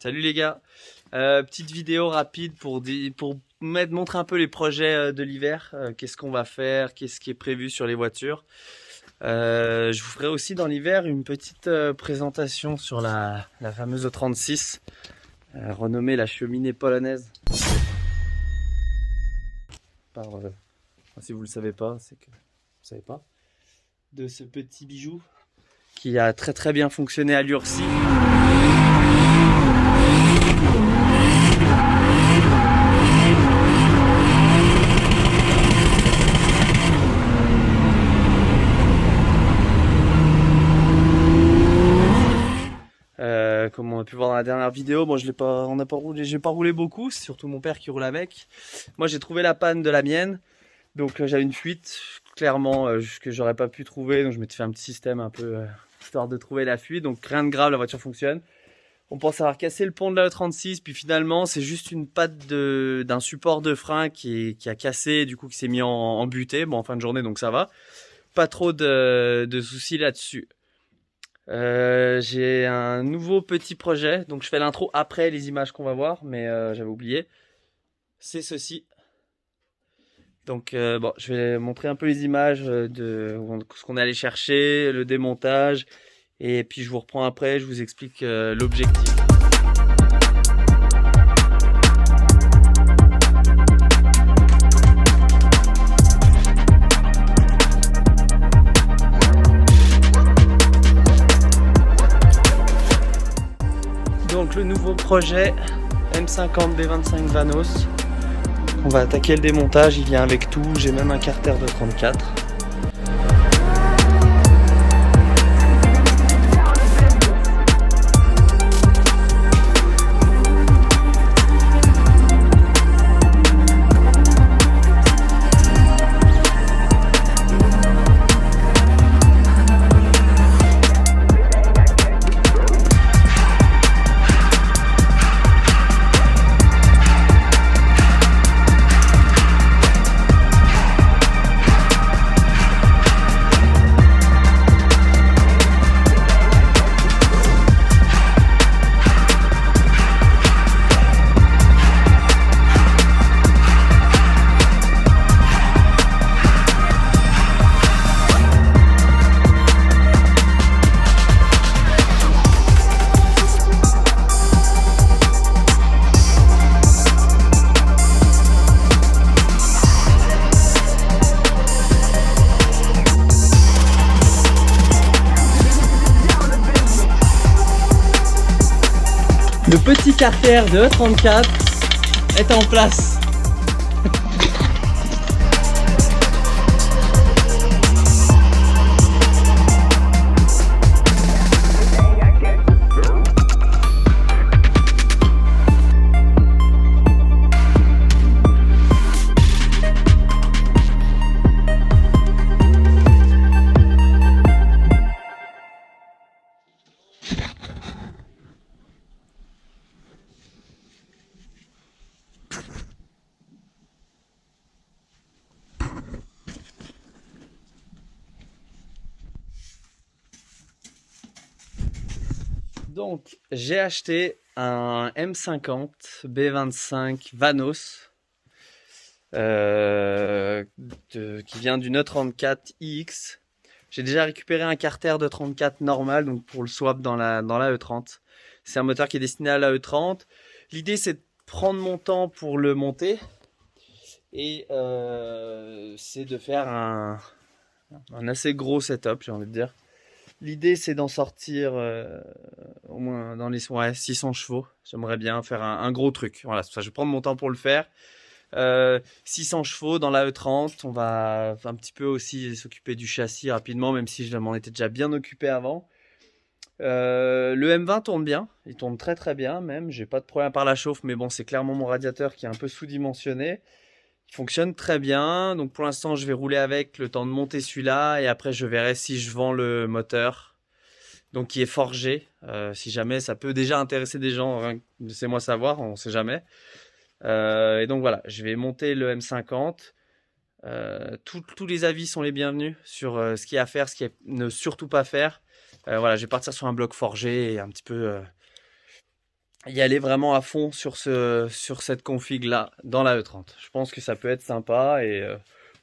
Salut les gars, petite vidéo rapide pour montrer un peu les projets de l'hiver, qu'est-ce qu'on va faire, qu'est-ce qui est prévu sur les voitures. Je vous ferai aussi dans l'hiver une petite présentation sur la fameuse E36, renommée la cheminée polonaise. Si vous le savez pas, c'est que vous savez pas. De ce petit bijou qui a très bien fonctionné à Lurcy. Comme on a pu voir dans la dernière vidéo, bon, on n'a pas roulé, j'ai pas roulé beaucoup, c'est surtout mon père qui roule avec. Moi, j'ai trouvé la panne de la mienne, donc j'avais une fuite, clairement, que j'aurais pas pu trouver, donc je m'étais fait un petit système un peu histoire de trouver la fuite, donc rien de grave, la voiture fonctionne. On pense avoir cassé le pont de la E36, puis finalement, c'est juste une patte d'un support de frein qui a cassé, du coup, qui s'est mis en butée, bon, en fin de journée, donc ça va. Pas trop de soucis là-dessus. J'ai un nouveau petit projet, donc je fais l'intro après les images qu'on va voir, mais j'avais oublié. C'est ceci. Donc bon, je vais montrer un peu les images de ce qu'on est allé chercher, le démontage, et puis je vous reprends après, je vous explique l'objectif. Donc le nouveau projet M50 B25 Vanos. On va attaquer le démontage, il vient avec tout, j'ai même un carter de 34. Le petit carter de E34 est en place. Donc, j'ai acheté un M50 B25 Vanos qui vient d'une E34 iX. J'ai déjà récupéré un carter de 34 normal, donc pour le swap dans la E30. C'est un moteur qui est destiné à la E30. L'idée, c'est de prendre mon temps pour le monter et c'est de faire un assez gros setup, j'ai envie de dire. L'idée, c'est d'en sortir au moins dans les 600 chevaux. J'aimerais bien faire un gros truc. Voilà, c'est pour ça que je vais prendre mon temps pour le faire. 600 chevaux dans la E30. On va un petit peu aussi s'occuper du châssis rapidement, même si je m'en étais déjà bien occupé avant. Le M20 tourne bien. Il tourne très bien même. J'ai pas de problème par la chauffe, mais bon, c'est clairement mon radiateur qui est un peu sous-dimensionné. Il fonctionne très bien, donc pour l'instant je vais rouler avec le temps de monter celui-là et après je verrai si je vends le moteur, donc qui est forgé. Si jamais ça peut déjà intéresser des gens, hein, laissez-moi savoir, on sait jamais. Et donc voilà, je vais monter le M50. Tous les avis sont les bienvenus sur ce qu'il y a à faire, ce qu'il y a ne surtout pas faire. Voilà, je vais partir sur un bloc forgé et un petit peu y aller vraiment à fond sur cette config là dans la E30. Je pense que ça peut être sympa et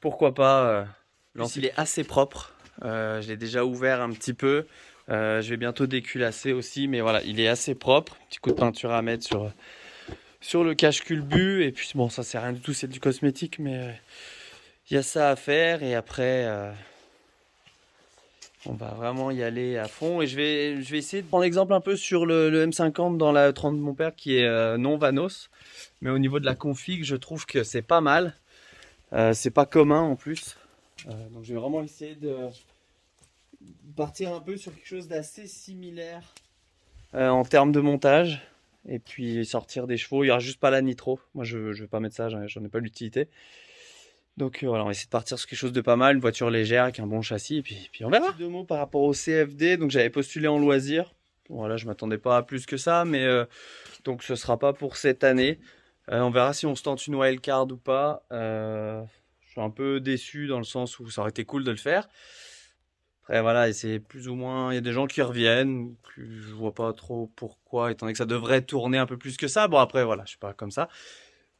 pourquoi pas lancer. Il est assez propre. Je l'ai déjà ouvert un petit peu. Je vais bientôt déculasser aussi, mais voilà, il est assez propre. Petit coup de peinture à mettre sur le cache-culbut. Et puis bon, ça c'est rien du tout, c'est du cosmétique, mais il y a ça à faire. Et après, on va vraiment y aller à fond. Et je vais essayer de prendre l'exemple un peu sur le M50 dans la E30 de mon père qui est non Vanos. Mais au niveau de la config, je trouve que c'est pas mal. C'est pas commun en plus. Donc je vais vraiment essayer de partir un peu sur quelque chose d'assez similaire en termes de montage. Et puis sortir des chevaux. Il n'y aura juste pas la nitro. Moi je vais pas mettre ça, j'en ai pas l'utilité. Donc voilà, on va essayer de partir sur quelque chose de pas mal, une voiture légère avec un bon châssis, et puis on verra. Deux mots par rapport au CFD, donc j'avais postulé en loisir. Voilà, je m'attendais pas à plus que ça, mais donc ce sera pas pour cette année. On verra si on se tente une wildcard ou pas. Je suis un peu déçu dans le sens où ça aurait été cool de le faire. Après voilà, et c'est plus ou moins, il y a des gens qui reviennent, je vois pas trop pourquoi, étant donné que ça devrait tourner un peu plus que ça. Bon après voilà, je suis pas comme ça.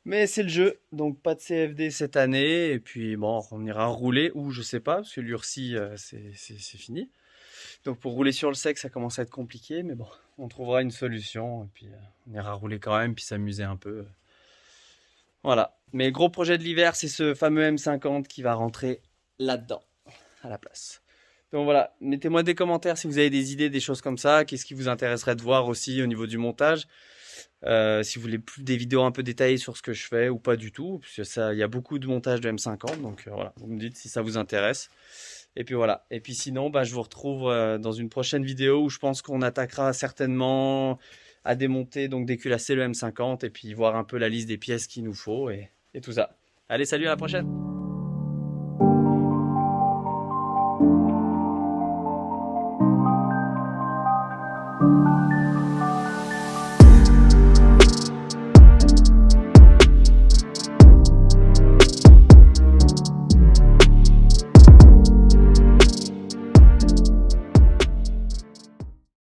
Mais c'est le jeu, donc pas de CFD cette année, et puis bon, on ira rouler, ou je sais pas, parce que l'URSI, c'est fini. Donc pour rouler sur le sec, ça commence à être compliqué, mais bon, on trouvera une solution, et puis on ira rouler quand même, puis s'amuser un peu. Voilà. Mais le gros projet de l'hiver, c'est ce fameux M50 qui va rentrer là-dedans, à la place. Donc voilà, mettez-moi des commentaires si vous avez des idées, des choses comme ça, qu'est-ce qui vous intéresserait de voir aussi au niveau du montage. Si vous voulez plus des vidéos un peu détaillées sur ce que je fais ou pas du tout, parce que ça, il y a beaucoup de montage de M50, donc voilà, vous me dites si ça vous intéresse. Et puis voilà. Et puis sinon, bah, je vous retrouve dans une prochaine vidéo où je pense qu'on attaquera certainement à démonter, donc déculasser le M50 et puis voir un peu la liste des pièces qu'il nous faut et tout ça. Allez, salut, à la prochaine!